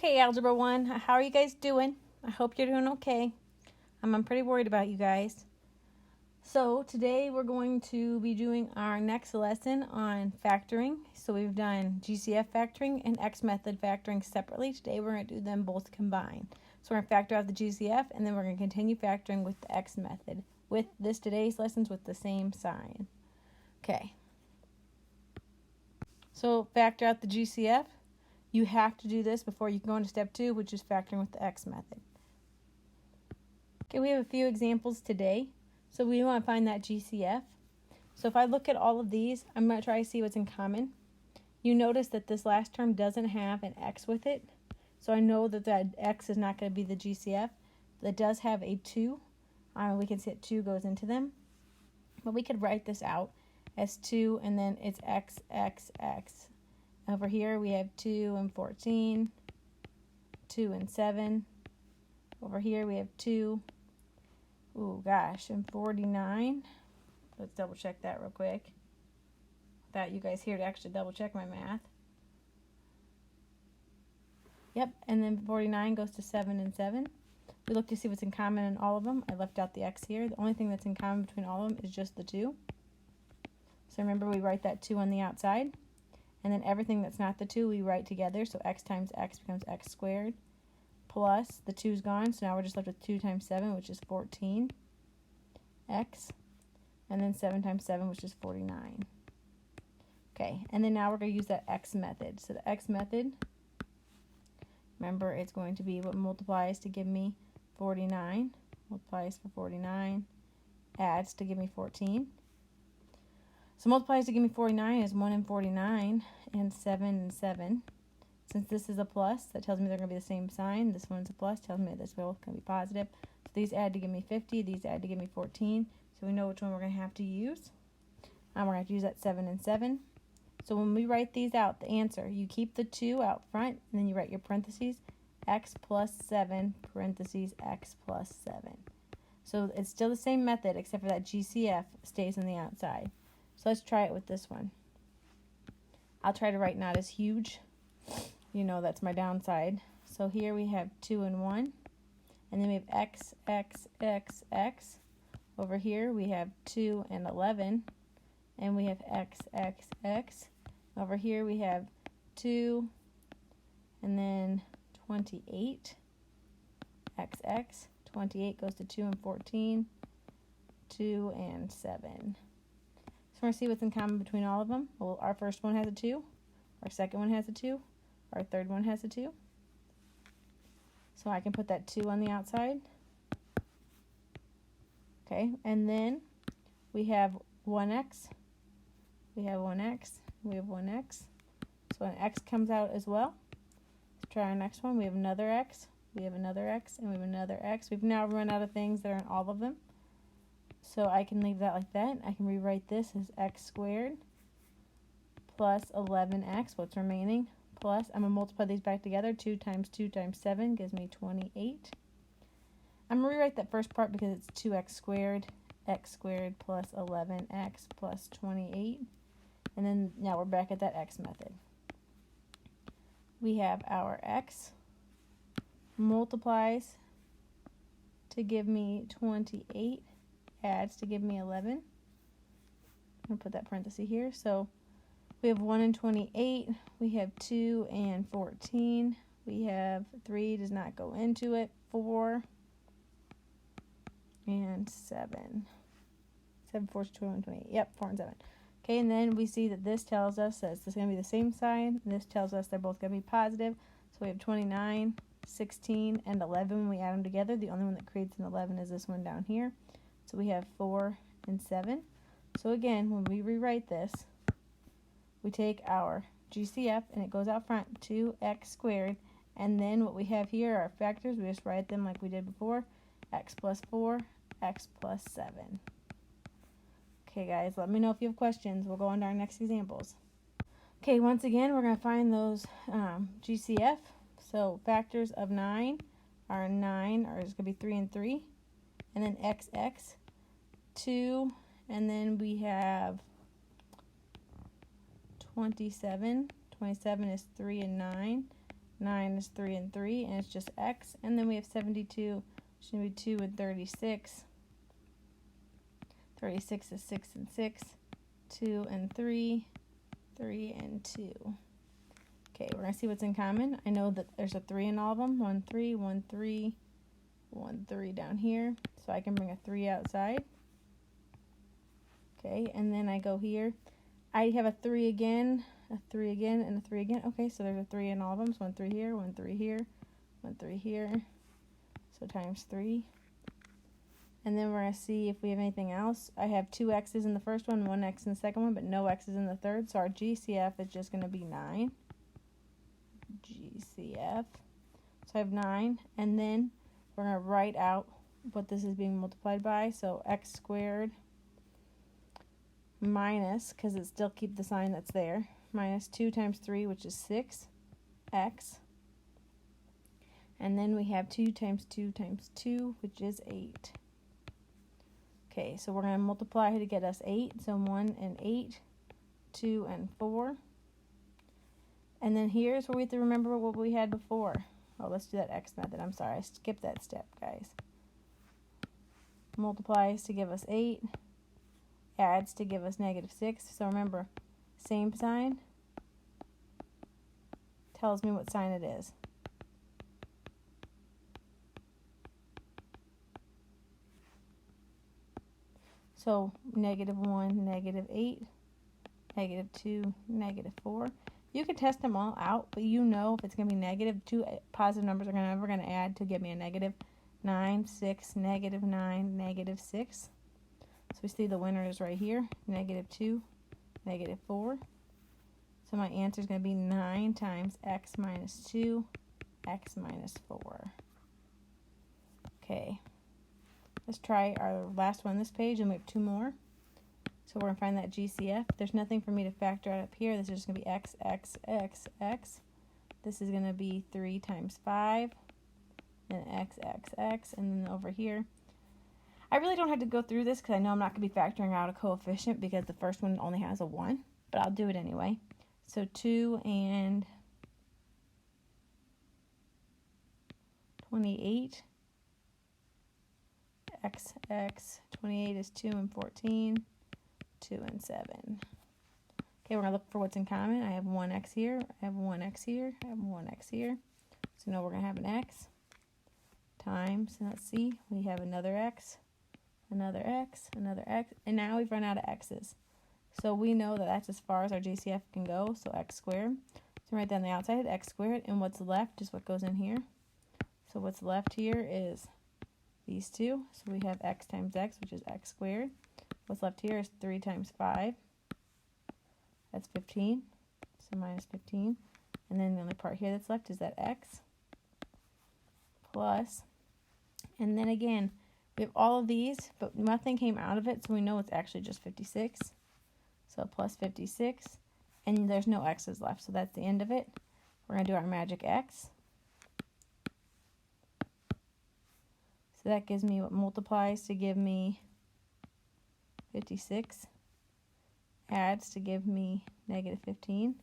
Okay, Algebra 1, how are you guys doing? I hope you're doing okay. I'm pretty worried about you guys. So today we're going to be doing our next lesson on factoring. So we've done GCF factoring and X method factoring separately. Today we're going to do them both combined. So we're going to factor out the GCF and then we're going to continue factoring with the X method. With today's lessons with the same sign. Okay. So factor out the GCF. You have to do this before you can go into step 2, which is factoring with the X method. Okay, we have a few examples today. So we want to find that GCF. So if I look at all of these, I'm going to try to see what's in common. You notice that this last term doesn't have an X with it. So I know that that X is not going to be the GCF. That does have a 2. We can see that 2 goes into them. But we could write this out as 2 and then it's X, X, X. Over here we have 2 and 14, 2 and 7. Over here we have 2, and 49. Let's double check that real quick. Without you guys here to actually double check my math. Yep, and then 49 goes to 7 and 7. We look to see what's in common in all of them. I left out the X here. The only thing that's in common between all of them is just the 2. So remember we write that 2 on the outside. And then everything that's not the 2 we write together. So x times x becomes x squared. Plus the 2's gone. So now we're just left with 2 times 7, which is 14. X. And then 7 times 7, which is 49. Okay. And then now we're going to use that X method. So the X method, remember it's going to be what multiplies to give me 49. Multiplies for 49. Adds to give me 14. So multiplies to give me 49 is 1 and 49 and 7 and 7. Since this is a plus, that tells me they're going to be the same sign. This one's a plus, tells me this both going to be positive. So these add to give me 50, these add to give me 14. So we know which one we're going to have to use. We're going to have to use that 7 and 7. So when we write these out, the answer, you keep the 2 out front, and then you write your parentheses, x plus 7, parentheses, x plus 7. So it's still the same method, except for that GCF stays on the outside. So let's try it with this one. I'll try to write not as huge. You know that's my downside. So here we have 2 and 1. And then we have x, x, x, x. Over here we have 2 and 11. And we have x, x, x. Over here we have 2 and then 28. X, x. 28 goes to 2 and 14. 2 and 7. So we're going to see what's in common between all of them. Well, our first one has a 2. Our second one has a 2. Our third one has a 2. So I can put that 2 on the outside. Okay, and then we have 1x. We have 1x. We have 1x. So an x comes out as well. Let's try our next one. We have another x. We have another x. And we have another x. We've now run out of things that are in all of them. So I can leave that like that. I can rewrite this as x squared plus 11x, what's remaining, plus, I'm going to multiply these back together. 2 times 2 times 7 gives me 28. I'm going to rewrite that first part because it's 2x squared plus 11x plus 28. And then now we're back at that x method. We have our x multiplies to give me 28. Adds to give me 11. I'm going to put that parenthesis here. So we have 1 and 28. We have 2 and 14. We have 3 does not go into it. 4 and 7. 7, 4, 21, 28. Yep, 4 and 7. Okay, and then we see that this tells us that it's going to be the same sign. And this tells us they're both going to be positive. So we have 29, 16, and 11 when we add them together. The only one that creates an 11 is this one down here. So we have 4 and 7. So again, when we rewrite this, we take our GCF and it goes out front, 2x squared. And then what we have here are factors. We just write them like we did before. X plus 4, x plus 7. Okay, guys, let me know if you have questions. We'll go on to our next examples. Okay, once again, we're going to find those GCF. So factors of 9 are it's going to be 3 and 3. And then x, 2, and then we have 27. 27 is 3 and 9. 9 is 3 and 3, and it's just x. And then we have 72, which should be 2 and 36. 36 is 6 and 6. 2 and 3. 3 and 2. Okay, we're going to see what's in common. I know that there's a 3 in all of them. 1, 3, 1, 3, 1, 3 down here. So I can bring a 3 outside. Okay, and then I go here. I have a 3 again, and a 3 again. Okay, so there's a 3 in all of them. So 1, 3 here, 1, 3 here, 1, 3 here. So times 3. And then we're going to see if we have anything else. I have 2 x's in the first one, 1 x in the second one, but no x's in the third. So our GCF is just going to be 9. GCF. So I have 9. And then we're going to write out what this is being multiplied by. So x squared minus, because it still keep the sign that's there, minus 2 times 3, which is 6, x. And then we have 2 times 2 times 2, which is 8. Okay, so we're going to multiply to get us 8. So 1 and 8, 2 and 4. And then here's where we have to remember what we had before. Oh, let's do that x method. I'm sorry, I skipped that step, guys. Multiplies to give us 8. Adds to give us -6. So remember, same sign tells me what sign it is. So -1, -8, -2, -4. You can test them all out, but you know if it's going to be negative, 2 positive numbers are never going to add to give me a negative. 9, 6, -9, -6. So we see the winner is right here, -2, -4. So my answer is going to be 9 times x minus 2, x minus 4. Okay, let's try our last one on this page, and we have 2 more. So we're going to find that GCF. There's nothing for me to factor out up here. This is just going to be x, x, x, x. This is going to be 3 times 5, and x, x, x, and then over here. I really don't have to go through this because I know I'm not going to be factoring out a coefficient because the first one only has a 1, but I'll do it anyway. So 2 and 28. X, x, 28 is 2 and 14. 2 and 7. Okay, we're going to look for what's in common. I have 1x here, I have 1x here, I have 1x here. So now we're going to have an x times, and let's see, we have another x, another x, another x, and now we've run out of x's. So we know that that's as far as our GCF can go, so x squared. So write down the outside, x squared, and what's left is what goes in here. So what's left here is these two. So we have x times x, which is x squared. What's left here is 3 times 5. That's 15. So minus 15. And then the only part here that's left is that x plus. And then again, we have all of these, but nothing came out of it, so we know it's actually just 56. So plus 56. And there's no x's left, so that's the end of it. We're going to do our magic x. So that gives me what multiplies to give me 56, adds to give me -15.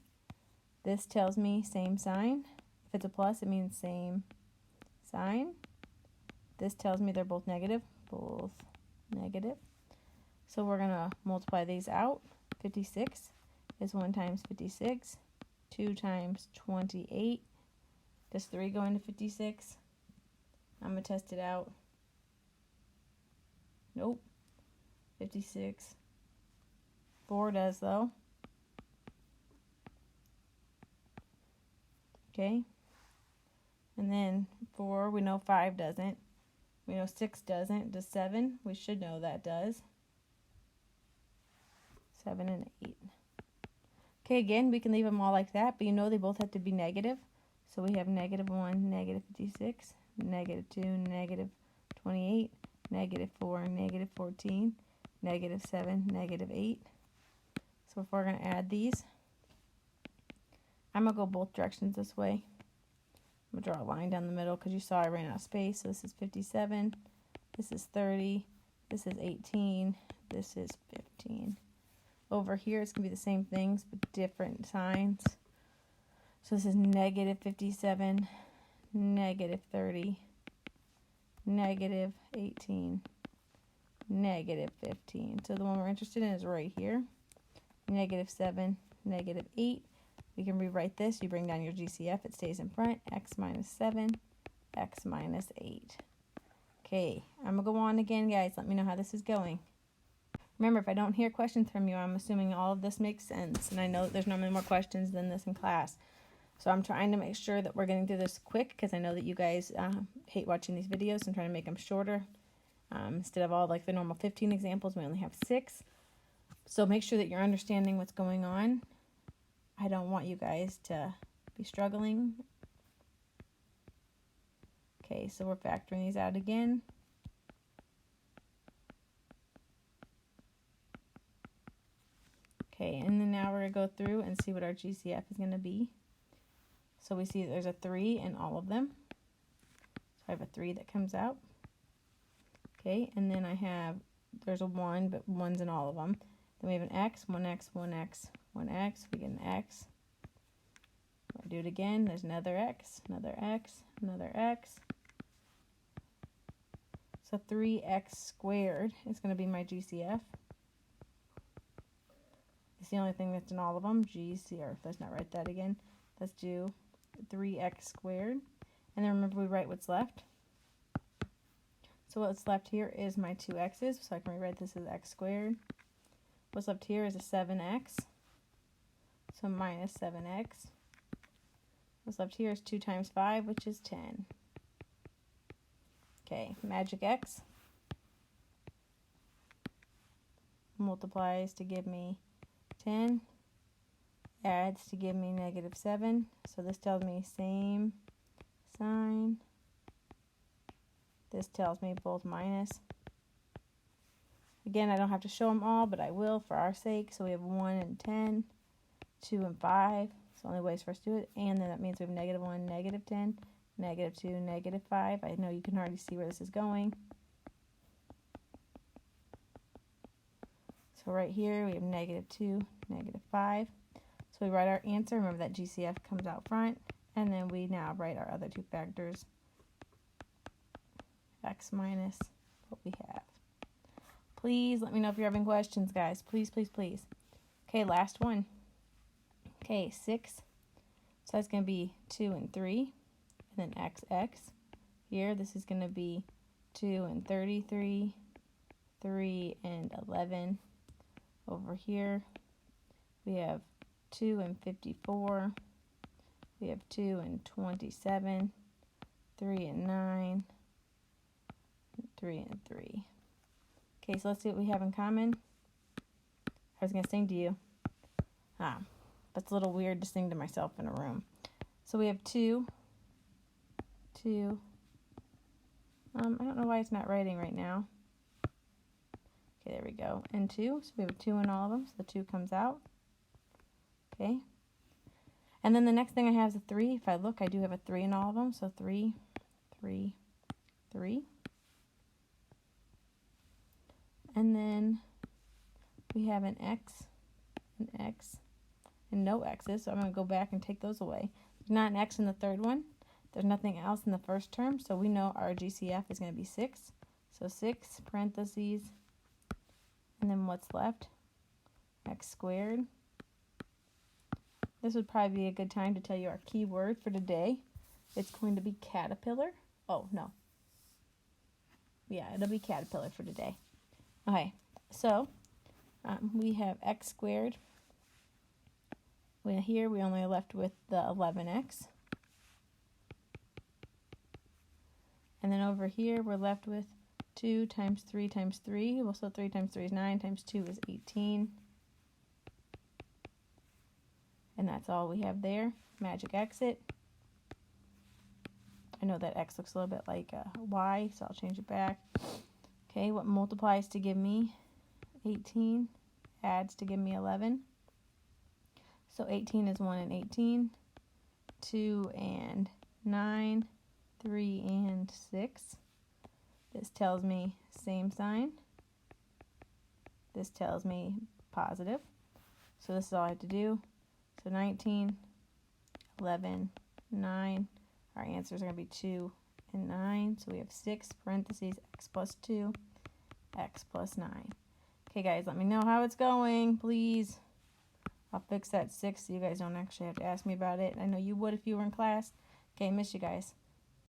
This tells me same sign. If it's a plus, it means same sign. This tells me they're both negative, So we're going to multiply these out. 56 is 1 times 56, 2 times 28. Does 3 go into 56? I'm going to test it out. Nope. 56. 4 does though. Okay. And then 4, we know 5 doesn't. We know 6 doesn't. Does 7? We should know that does. 7 and 8. Okay, again, we can leave them all like that, but you know they both have to be negative. So we have -1, -56, -2, -28, -4, -14, -7, -8. So if we're going to add these, I'm going to go both directions this way. I'm going to draw a line down the middle because you saw I ran out of space. So this is 57, this is 30, this is 18, this is 15. Over here it's going to be the same things but different signs. So this is negative 57, negative 30, negative 18, negative 15. So the one we're interested in is right here. Negative 7, negative 8. We can rewrite this. You bring down your GCF. It stays in front. X minus 7, X minus 8. Okay, I'm going to go on again, guys. Let me know how this is going. Remember, if I don't hear questions from you, I'm assuming all of this makes sense. And I know that there's normally more questions than this in class. So I'm trying to make sure that we're getting through this quick, because I know that you guys hate watching these videos. I'm trying to make them shorter. Instead of all like the normal 15 examples, we only have 6. So make sure that you're understanding what's going on. I don't want you guys to be struggling. Okay, so we're factoring these out again. Okay, and then now we're going to go through and see what our GCF is going to be. So we see that there's a 3 in all of them. So I have a 3 that comes out. Okay, and then there's a 1, but 1's in all of them. Then we have an X, 1X, 1X, 1X. We get an X. We'll do it again. There's another X, another X, another X. So 3x squared is going to be my GCF. It's the only thing that's in all of them. GCF. Let's not write that again. Let's do 3x squared. And then remember, we write what's left. So what's left here is my 2x's. So I can rewrite this as x squared. What's left here is a 7x. So minus 7x. What's left here is 2 times 5, which is 10. Okay, magic x multiplies to give me 10, adds to give me negative 7. So this tells me same sign. This tells me both minus. Again, I don't have to show them all, but I will for our sake. So we have 1 and 10, 2 and 5. It's the only ways for us to do it. And then that means we have negative 1, negative 10. Negative 2, negative 5. I know you can already see where this is going. So right here we have negative 2, negative 5. So we write our answer. Remember that GCF comes out front. And then we now write our other two factors. X minus what we have. Please let me know if you're having questions, guys. Please, please, please. Okay, last one. Okay, 6. So that's going to be 2 and 3. And then XX. Here, this is going to be 2 and 33, 3 and 11. Over here, we have 2 and 54. We have 2 and 27, 3 and 9, 3 and 3. Okay, so let's see what we have in common. I was going to sing to you. That's a little weird to sing to myself in a room. So we have 2. I don't know why it's not writing right now. Okay, there we go. And 2. So we have a 2 in all of them. So the 2 comes out. Okay. And then the next thing I have is a 3. If I look, I do have a 3 in all of them. So 3, 3, 3. And then we have an X, and no X's. So I'm going to go back and take those away. There's not an X in the third one. There's nothing else in the first term. So we know our GCF is going to be 6. So 6 parentheses. And then what's left? X squared. This would probably be a good time to tell you our key word for today. It's going to be caterpillar. Oh, no. Yeah, it'll be caterpillar for today. Okay, so we have x squared. Here we only are left with the 11x. And then over here we're left with 2 times 3 times 3. Well, so 3 times 3 is 9, times 2 is 18. And that's all we have there. Magic exit. I know that x looks a little bit like a y, so I'll change it back. Okay, what multiplies to give me 18, adds to give me 11. So 18 is 1 and 18, 2 and 9, 3 and 6. This tells me same sign. This tells me positive. So this is all I have to do. So 19, 11, 9. Our answers are going to be 2 and 9. So we have 6 parentheses x plus 2, x plus 9. Okay, guys, let me know how it's going, please. I'll fix that 6 so you guys don't actually have to ask me about it. I know you would if you were in class. Okay, miss you guys.